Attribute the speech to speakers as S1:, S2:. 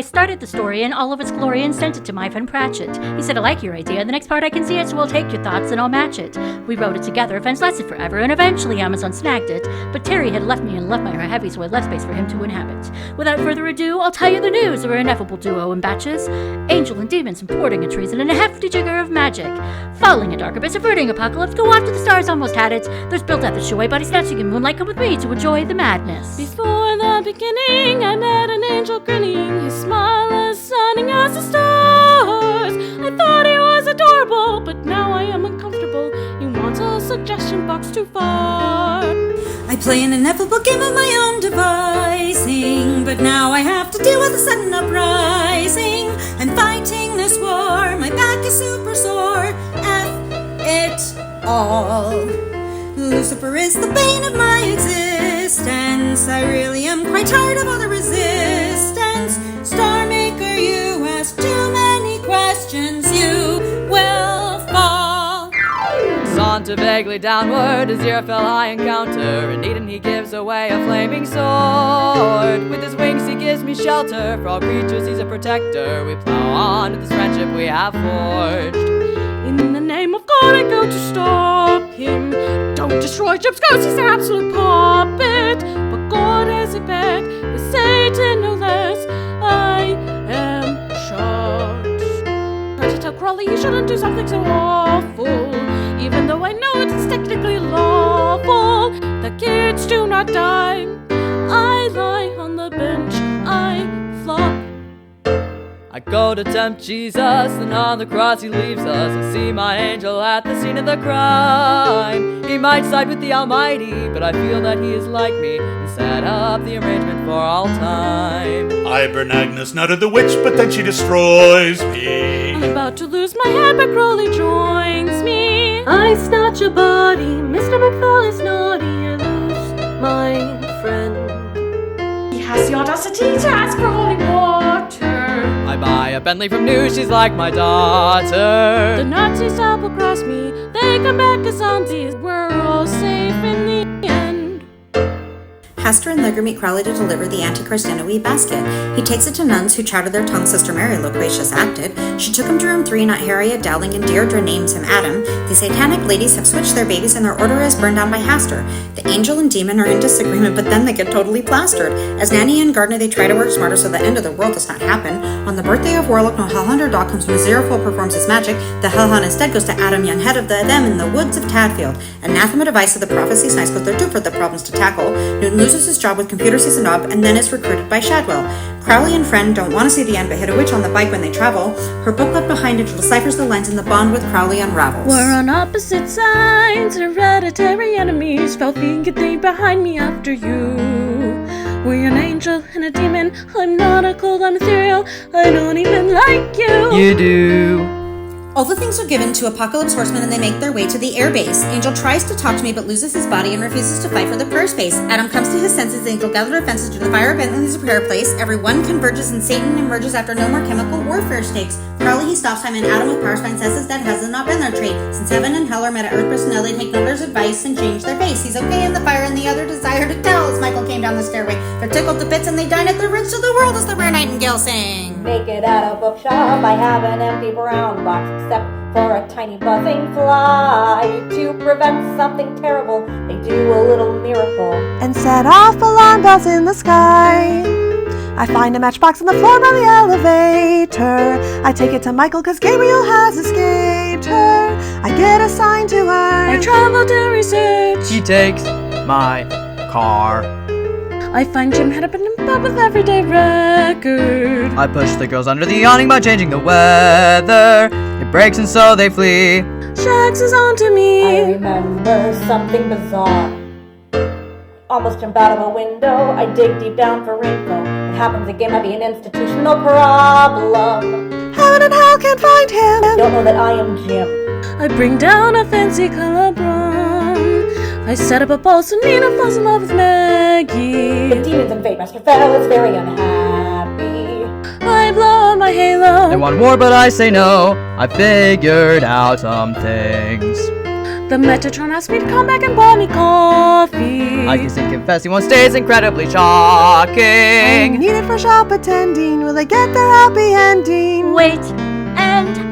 S1: started the story in all of its glory and sent it to my friend Pratchett. He said, I like your idea. The next part I can see it, so I'll take your thoughts and I'll match it. We wrote it together, Fence lasted forever, and eventually Amazon snagged it. But Terry had left me and left my hair heavy, so I left space for him to inhabit. Without further ado, I'll tell you the news. We're an ineffable duo in batches. Angel and demons, importing a treason, and a hefty jigger of magic. Falling a dark abyss, averting apocalypse, go off to the stars, almost had it. There's Bill Death, Shoy, Buddy Snatching, and Moonlight, come with me to enjoy the madness.
S2: Before the beginning, I met an angel grinning, his smile as sunny as the stars. I thought he was adorable, but now I am uncomfortable. He wants a suggestion box too far.
S3: I play an ineffable game of my own devising, but now I have to deal with a sudden uprising. I'm fighting this war, my back is super sore. F it all. Lucifer is the bane of my existence. I really am quite tired of all the resistance. Star Maker, you ask too many questions, you will fall.
S4: Saunter vaguely downward, Aziraphale I encounter. In Eden he gives away a flaming sword. With his wings he gives me shelter. For all creatures he's a protector. We plow on with this friendship we have forged.
S2: In the name of God I go to stop him. Don't destroy Job's ghost, he's an absolute puppet. But God has a bet with Satan, no less. I am shocked. Try to tell Crowley he shouldn't do something so awful, even though I know it's technically lawful. The kids do not die. I lie on the bench, I flop.
S4: I go to tempt Jesus, and on the cross he leaves us. I see my angel at the scene of the crime. He might side with the Almighty, but I feel that he is like me and set up the arrangement for all time.
S5: I burn Agnes, not of the witch, but then she destroys me.
S2: I'm about to lose my head, but Crowley joins me.
S6: I snatch a body, Mr. McFall is naughty, I lose my friend.
S2: He has the audacity to ask for holy water.
S4: I buy a Bentley from New, she's like my daughter.
S2: The Nazis double cross me, they come back as zombies. We're all safe in the end.
S3: Hester and Legger meet Crowley to deliver the Antichrist in a wee basket. He takes it to nuns who chatter their tongue. Sister Mary loquacious acted. She took him to room 3, not Harriet, Dowling, and Deirdre names him Adam. The satanic ladies have switched their babies and their order is burned down by Hester. The angel and demon are in disagreement, but then they get totally plastered. As Nanny and Gardner, they try to work smarter so the end of the world does not happen. On the birthday of Warlock, no Hellhound or dog comes when Aziraphale performs his magic. The Hellhound instead goes to Adam, young head of them in the woods of Tadfield. Anathema device of the prophecy's nice, but they're due for the problems to tackle. Newton loses his job with computer sees a knob and then is recruited by Shadwell. Crowley and friend don't want to see the end but hit a witch on the bike when they travel. Her book left behind it deciphers the lines and the bond with Crowley unravels.
S2: We're on opposite sides, hereditary enemies. Fell feet get they behind me after you. We're an angel and a demon. I'm not a cold, I'm ethereal. I don't even like you.
S4: You do.
S3: All the things are given to Apocalypse Horsemen and they make their way to the airbase. Angel tries to talk to me but loses his body and refuses to fight for the prayer space. Adam comes to his senses. Angel gathers their fences to the fire event and there's a prayer place. Everyone converges and Satan emerges after no more chemical warfare stakes. Crowley, he stops time and Adam with power spine says his dad has not been their trait. Since heaven and hell are met at Earth personnel, they take Noodler's advice and change their face. He's okay in the fire and the other desire to tell as Michael came down the stairway. They're tickled to bits and they dine at the ridge till the world is the rare nightingale sing.
S6: Make it at a bookshop, I have an empty brown box, except for a tiny buzzing fly. To prevent something terrible, they do a little miracle
S7: and set off alarm bells in the sky. I find a matchbox on the floor by the elevator. I take it to Michael cause Gabriel has escaped her. I get assigned to her.
S2: I travel to research.
S4: He takes my car.
S2: I find Jim had up in bed with Everyday Record.
S4: I push the girls under the awning by changing the weather. It breaks and so they flee.
S2: Shags is on to me.
S6: I remember something bizarre. Almost jumped out of a window. I dig deep down for info. It happens again, might be an institutional problem.
S7: Heaven and hell can't find him.
S6: Don't know that I am Jim.
S2: I bring down a fancy Calabron. I set up a pulse and Nina falls in love with Maggie.
S6: The demons invade Master Fell is very unhappy.
S2: I blow on my halo.
S4: They want war but I say no. I figured out some things.
S2: The Metatron asked me to come back and buy me coffee.
S4: I can confess he won't stay, it's incredibly shocking.
S7: I need it for shop attending. Will I get their happy ending?
S1: Wait, and